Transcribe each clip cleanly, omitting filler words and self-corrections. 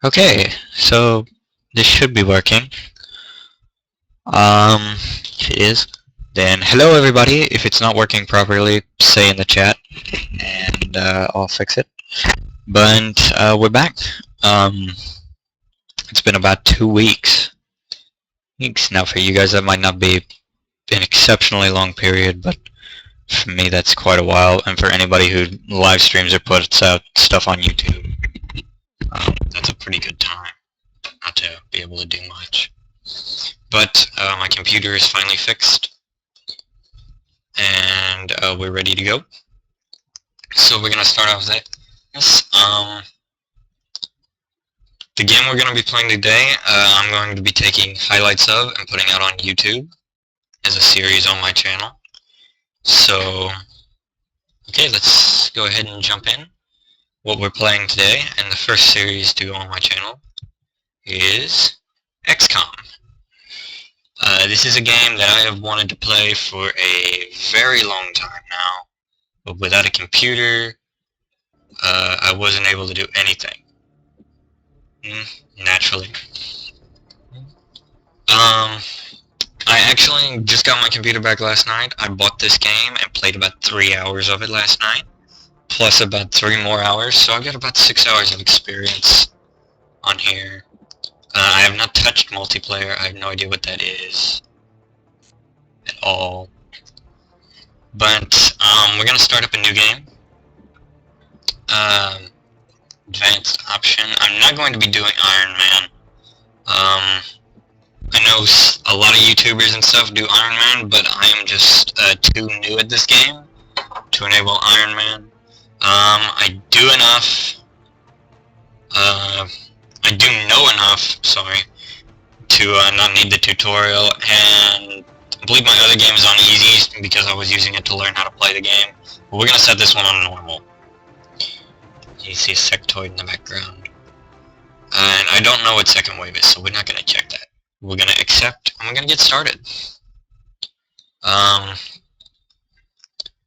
Okay, so this should be working. If it is, then hello everybody. If it's not working properly, say in the chat, and I'll fix it. But we're back. It's been about 2 weeks. Now for you guys that might not be an exceptionally long period, but for me that's quite a while, and for anybody who live streams or puts out stuff on YouTube, that's a pretty good time not to be able to do much. But my computer is finally fixed, and we're ready to go. So we're gonna start off with this. The game we're gonna be playing today, I'm going to be taking highlights of and putting out on YouTube as a series on my channel. So, okay, let's go ahead and jump in. What we're playing today, and the first series to go on my channel, is XCOM. This is a game that I have wanted to play for a very long time now, but without a computer, I wasn't able to do anything. Naturally. I actually just got my computer back last night. I bought this game and played about 3 hours of it last night, plus about 3 more hours, so I've got about 6 hours of experience on here. I have not touched multiplayer. I have no idea what that is at all. But we're gonna start up a new game. Advanced option. I'm not going to be doing Iron Man. I know a lot of YouTubers and stuff do Iron Man, but I am just too new at this game to enable Iron Man. I do know enough, sorry, to not need the tutorial, and I believe my other game is on easy because I was using it to learn how to play the game. But we're gonna set this one on normal. You see a sectoid in the background. And I don't know what second wave is, so we're not gonna check that. We're gonna accept, and we're gonna get started.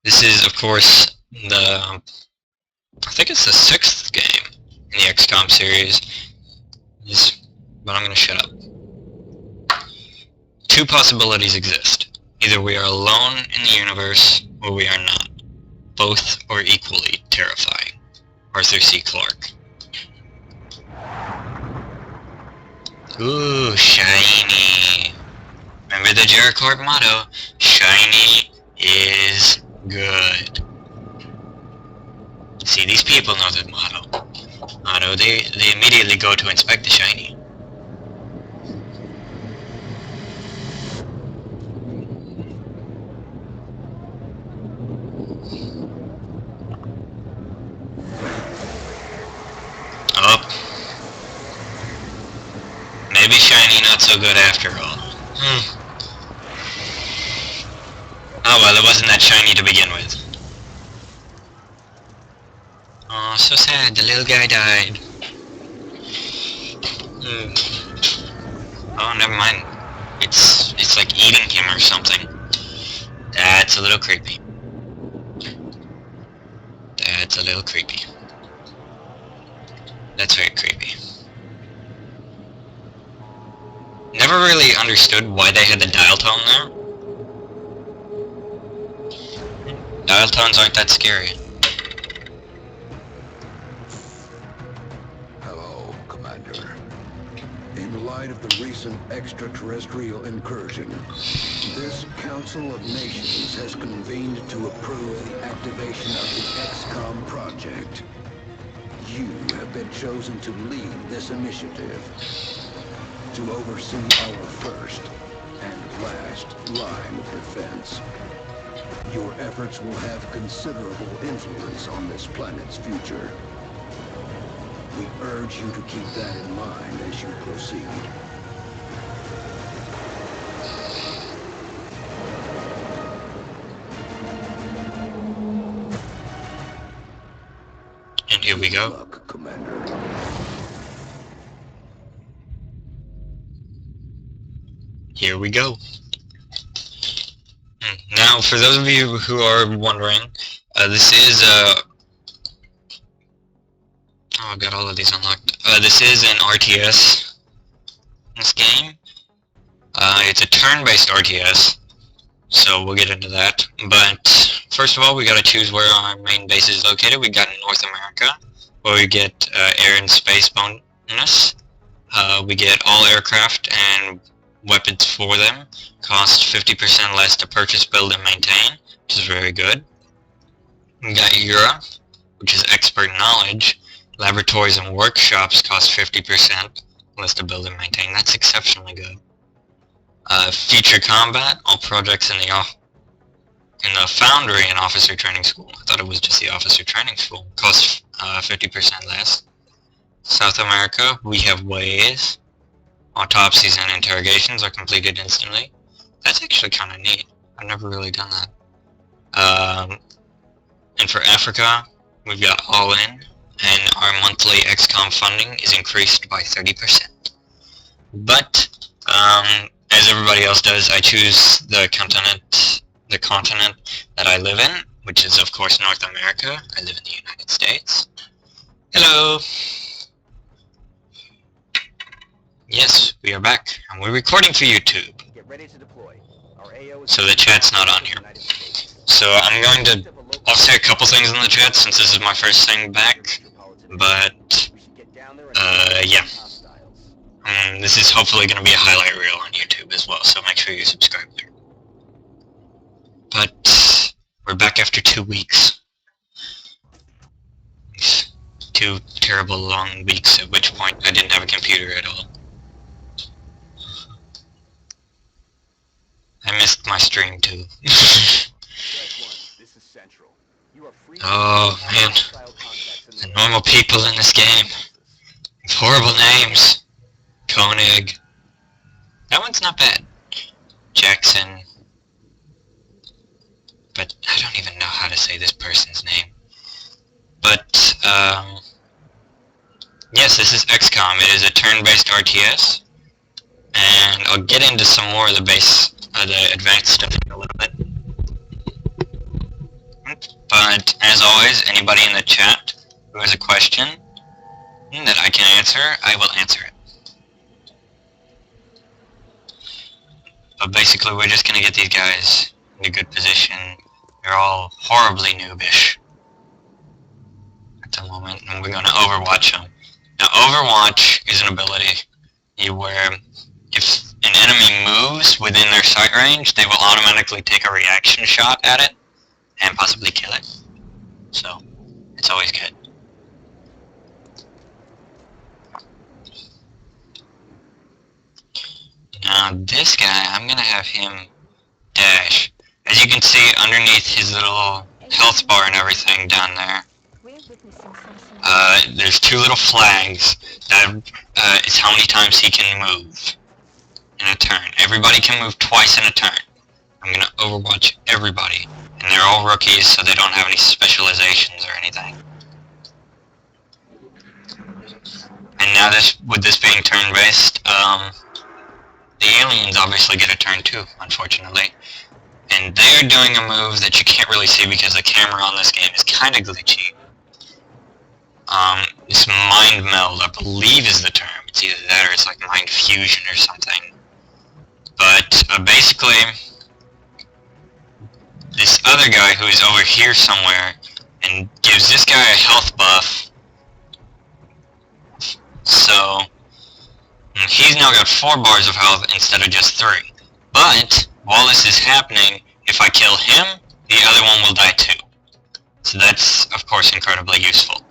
This is, of course, I think it's the 6th game in the XCOM series. But I'm gonna shut up. 2 possibilities exist. Either we are alone in the universe, or we are not. Both are equally terrifying. Arthur C. Clarke. Ooh, shiny. Remember the Jericho motto, shiny is good. See, these people know the motto. They immediately go to inspect the shiny. Oh. Maybe shiny not so good after all. Oh well, it wasn't that shiny to begin with. Oh, so sad, the little guy died. Oh, never mind. It's like eating him or something. That's a little creepy. That's a little creepy. That's very creepy. Never really understood why they had the dial tone there. Dial tones aren't that scary. Hello, Commander. In light of the recent extraterrestrial incursion, this Council of Nations has convened to approve the activation of the XCOM project. You have been chosen to lead this initiative, to oversee our first and last line of defense. Your efforts will have considerable influence on this planet's future. We urge you to keep that in mind as you proceed. And here we go. Good luck, Commander. Here we go. Now, for those of you who are wondering, this is oh, I've got all of these unlocked. this is an RTS, this game. It's a turn-based RTS, so we'll get into that. But first of all, we gotta choose where our main base is located. We got North America, where we get air and space bonus. We get all aircraft and weapons for them. Cost 50% less to purchase, build, and maintain, which is very good. We got Europe, which is expert knowledge. Laboratories and workshops cost 50% less to build and maintain. That's exceptionally good. Future combat, all projects in the foundry and officer training school. I thought it was just the officer training school. Costs 50% less. South America, we have ways. Autopsies and interrogations are completed instantly. That's actually kind of neat. I've never really done that. And for Africa, we've got all in, and our monthly XCOM funding is increased by 30%. But as everybody else does, I choose the continent that I live in, which is of course North America. I live in the United States. Hello. Yes, we are back, and we're recording for YouTube. Get ready to deploy. Our AO is So the chat's not on here. So I'll say a couple things in the chat since this is my first thing back, but yeah. This is hopefully going to be a highlight reel on YouTube as well, so make sure you subscribe there. But we're back after 2 weeks. 2 terrible long weeks, at which point I didn't have a computer at all. I missed my stream too. Oh man, the normal people in this game have horrible names. Koenig. That one's not bad. Jackson. But I don't even know how to say this person's name. But, yes, this is XCOM. It is a turn-based RTS. And I'll get into some more of the the advanced stuff in a little bit. But, as always, anybody in the chat who has a question that I can answer, I will answer it. But basically, we're just gonna get these guys in a good position. They're all horribly noobish at the moment, and we're gonna overwatch them. Now, overwatch is an ability where if an enemy moves within their sight range, they will automatically take a reaction shot at it and possibly kill it. So, it's always good. Now this guy, I'm gonna have him dash. As you can see underneath his little health bar and everything down there, there's 2 little flags that is how many times he can move in a turn. Everybody can move twice in a turn. I'm gonna overwatch everybody, and they're all rookies, so they don't have any specializations or anything. And now with this being turn-based, the aliens obviously get a turn too, unfortunately. And they're doing a move that you can't really see because the camera on this game is kind of glitchy. This mind meld, I believe is the term. It's either that or it's like mind fusion or something. But basically, this other guy who is over here somewhere and gives this guy a health buff. So he's now got 4 bars of health instead of just 3. But while this is happening, if I kill him, the other one will die too. So that's, of course, incredibly useful.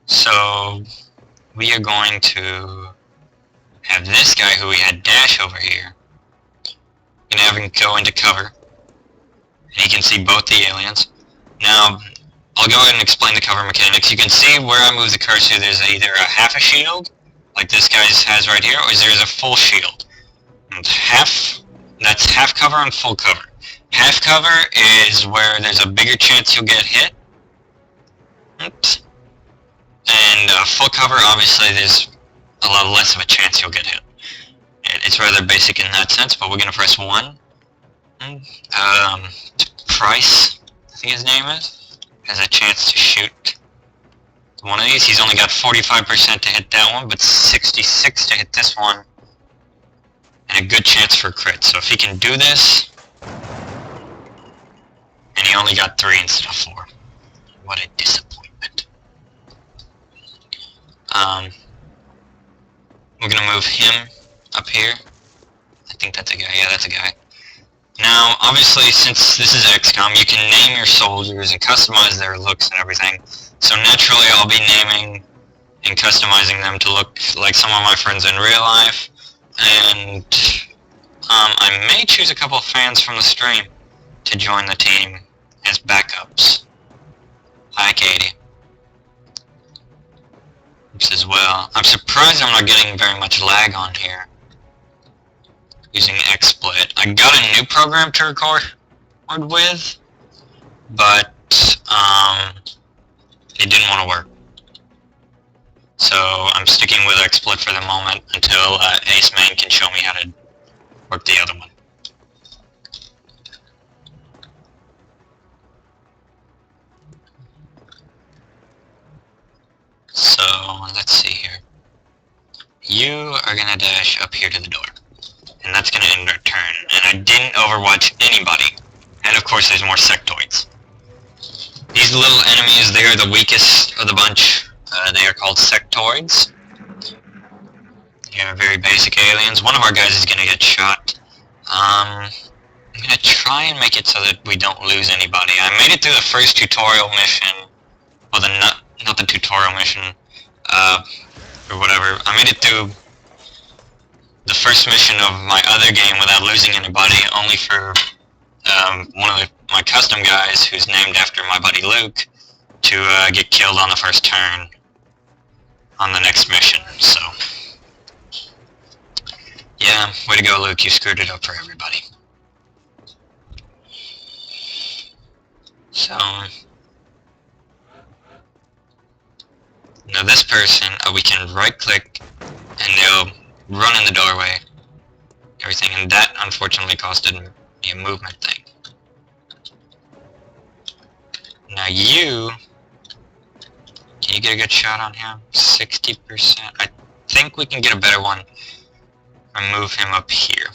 So we are going to have this guy who we had dash over here. Gonna have him go into cover. And he can see both the aliens. Now, I'll go ahead and explain the cover mechanics. You can see where I move the cursor, there's either a half a shield, like this guy has right here, or there's a full shield. And that's half cover and full cover. Half cover is where there's a bigger chance you'll get hit. Oops. And full cover, obviously, there's a lot less of a chance you'll get hit. It's rather basic in that sense, but we're going to press 1. Price, I think his name is, has a chance to shoot one of these. He's only got 45% to hit that one, but 66 to hit this one. And a good chance for crit. So if he can do this, and he only got 3 instead of 4. What a disappointment. We're gonna move him up here. I think that's a guy. Yeah, that's a guy. Now, obviously, since this is XCOM, you can name your soldiers and customize their looks and everything. So naturally, I'll be naming and customizing them to look like some of my friends in real life. And I may choose a couple of fans from the stream to join the team as backups. Hi, Katie. As well. I'm surprised I'm not getting very much lag on here using XSplit. I got a new program to record with, but it didn't want to work. So I'm sticking with XSplit for the moment until Ace Man can show me how to work the other one. So let's see here. You are gonna dash up here to the door, and that's gonna end our turn. And I didn't overwatch anybody. And of course, there's more sectoids. These little enemies, they are the weakest of the bunch. They are called sectoids. They are very basic aliens. One of our guys is gonna get shot. I'm gonna try and make it so that we don't lose anybody. I made it through the first tutorial mission. Well, not the tutorial mission, or whatever. I made it through the first mission of my other game without losing anybody, only for one of my custom guys, who's named after my buddy Luke, to get killed on the first turn on the next mission. So, yeah, way to go, Luke. You screwed it up for everybody. So, now this person, we can right click and they'll run in the doorway, everything, and that unfortunately costed me a movement thing. Now can you get a good shot on him? 60%. I think we can get a better one and move him up here.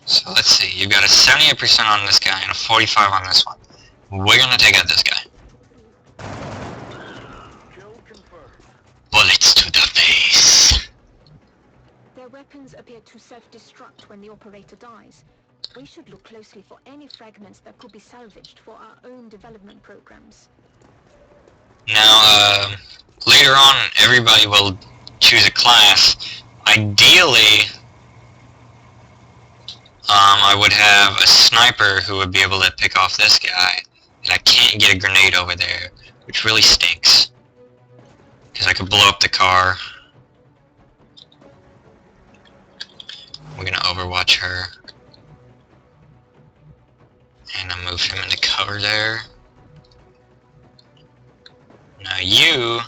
So let's see, you've got a 78% on this guy and a 45 on this one. We're gonna take out this guy. Bullets to the face. Their weapons appear to self-destruct when the operator dies. We should look closely for any fragments that could be salvaged for our own development programs. Now, later on, everybody will choose a class. Ideally, I would have a sniper who would be able to pick off this guy, and I can't get a grenade over there, which really stinks. Because I could blow up the car. We're gonna overwatch her. And I'll move him into cover there. Now you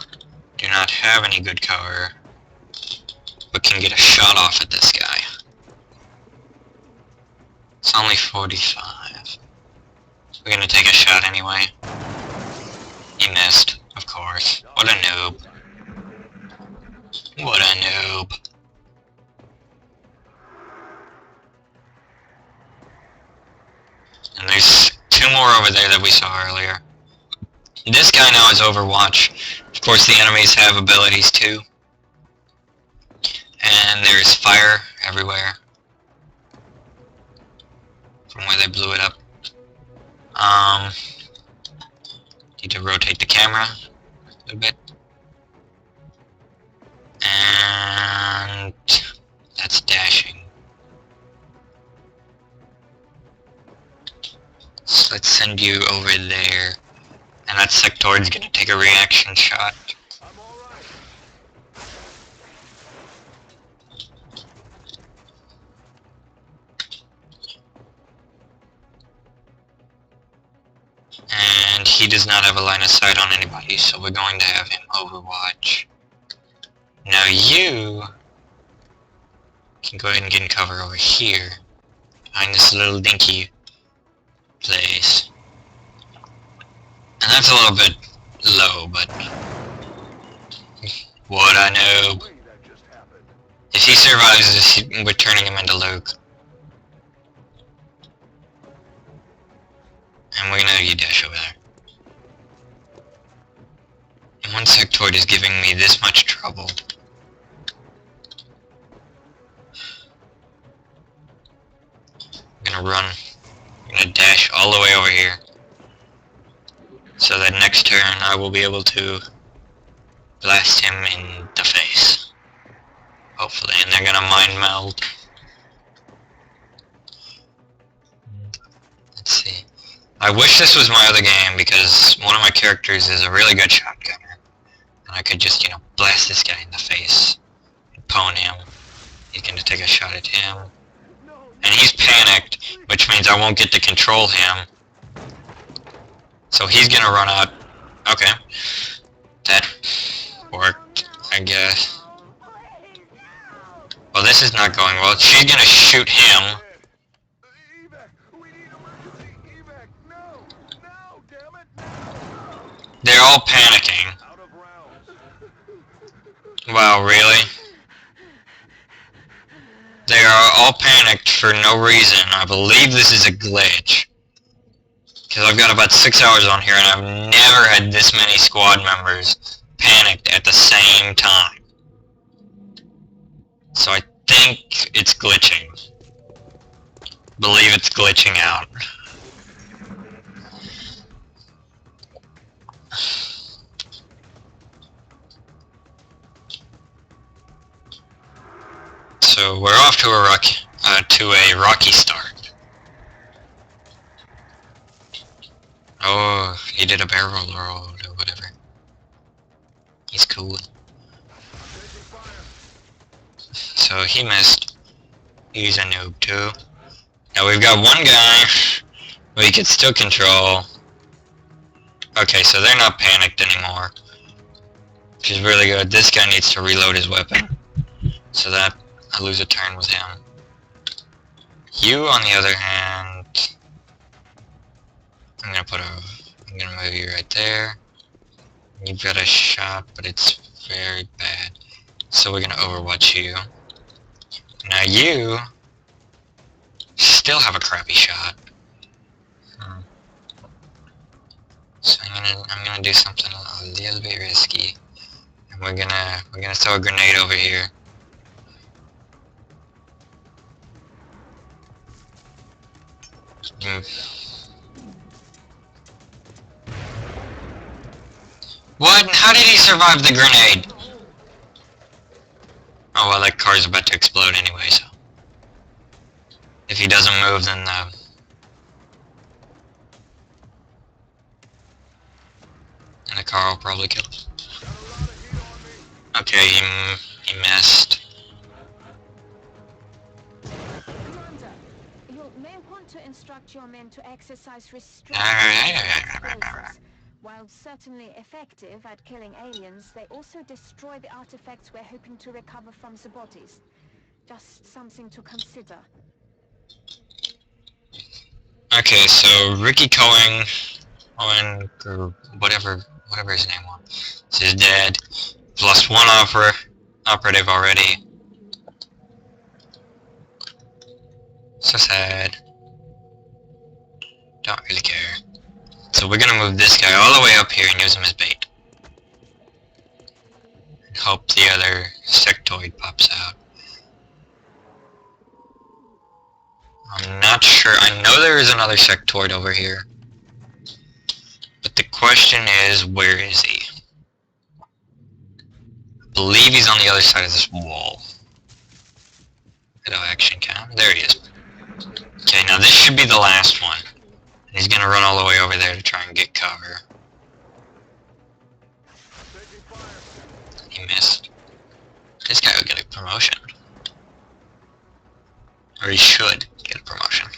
do not have any good cover, but can get a shot off at this guy. It's only 45. We're gonna take a shot anyway. He missed, of course. What a noob. What a noob. And there's 2 more over there that we saw earlier. This guy now is Overwatch. Of course, the enemies have abilities too. And there's fire everywhere from where they blew it up. Need to rotate the camera a little bit. And that's dashing. So let's send you over there. And that sectoid's gonna take a reaction shot. And he does not have a line of sight on anybody, so we're going to have him overwatch. Now you can go ahead and get in cover over here, behind this little dinky place. And that's a little bit low, but what I know. If he survives this, we're turning him into Luke. And we're gonna dash over there. And one sectoid is giving me this much trouble. I'm gonna run. I'm gonna dash all the way over here. So that next turn I will be able to blast him in the face. Hopefully, and they're gonna mind meld. Let's see. I wish this was my other game because one of my characters is a really good shotgunner. And I could just, blast this guy in the face and pwn him. He's gonna take a shot at him. And he's panicked, which means I won't get to control him. So he's gonna run out. Okay. That worked, I guess. Well, this is not going well. She's gonna shoot him. They're all panicking. Wow, really? They are all panicked for no reason. I believe this is a glitch. Because I've got about 6 hours on here and I've never had this many squad members panicked at the same time. So I think it's glitching. Believe it's glitching out. So we're off to a rocky start. Oh, he did a barrel roll or whatever. He's cool. So he missed. He's a noob too. Now we've got one guy we can still control. Okay, so they're not panicked anymore, which is really good. This guy needs to reload his weapon, so that I lose a turn with him. You, on the other hand, I'm gonna move you right there. You've got a shot, but it's very bad. So we're gonna overwatch you. Now you still have a crappy shot. So I'm gonna do something a little bit risky. And we're gonna throw a grenade over here. What? How did he survive the grenade? Oh well, that car's about to explode anyway, so if he doesn't move, then the car will probably kill him. Okay, he missed. Commander, you may want to instruct your men to exercise restraint. While certainly effective at killing aliens, they also destroy the artifacts we're hoping to recover from the bodies. Just something to consider. Okay, so Ricky Cohen, or whatever his name was, is dead. We've lost one operative already. So sad. Don't really care. So we're gonna move this guy all the way up here and use him as bait. And hope the other sectoid pops out. I'm not sure. I know there is another sectoid over here. But the question is, where is he? I believe he's on the other side of this wall. Hello, action cam. There he is. Okay, now this should be the last one. He's gonna run all the way over there to try and get cover. He missed. This guy will get a promotion. Or he should get a promotion.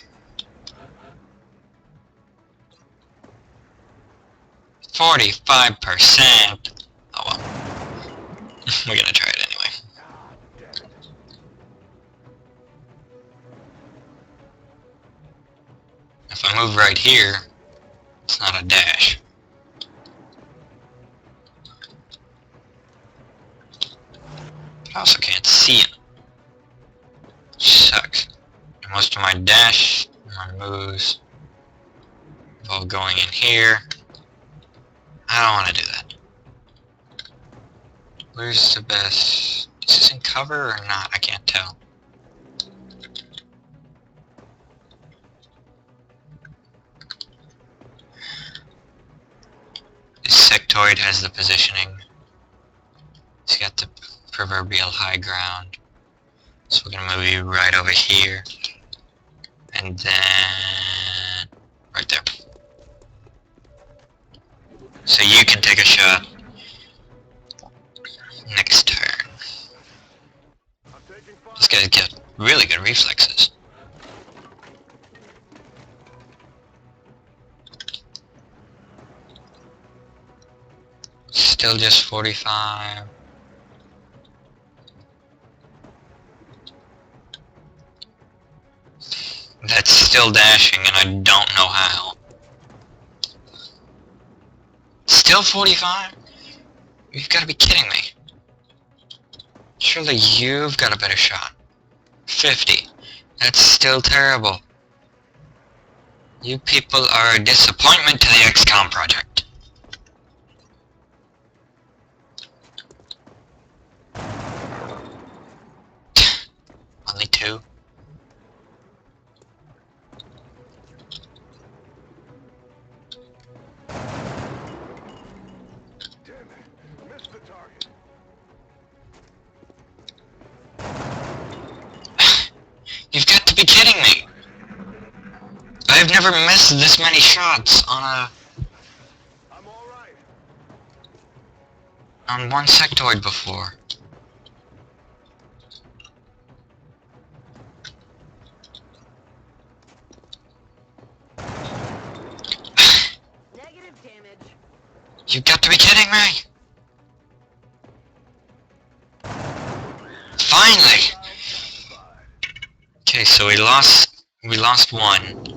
45%! Oh well. We're gonna try it anyway. If I move right here, it's not a dash. I also can't see him. Sucks. Most of my dash, my moves, all going in here. I don't want to do that. Where's the best? Is this in cover or not? I can't tell. This sectoid has the positioning. It's got the proverbial high ground. So we're gonna move you right over here. And then right there. So you can take a shot. Next turn. This guy's got really good reflexes. Still just 45. That's still dashing and I don't know how. Still 45? You've got to be kidding me. Surely you've got a better shot. 50. That's still terrible. You people are a disappointment to the XCOM project. Only 2. You've got to be kidding me! I've never missed this many shots on one sectoid before. Negative damage. You've got to be kidding me! Finally! Okay, so we lost one.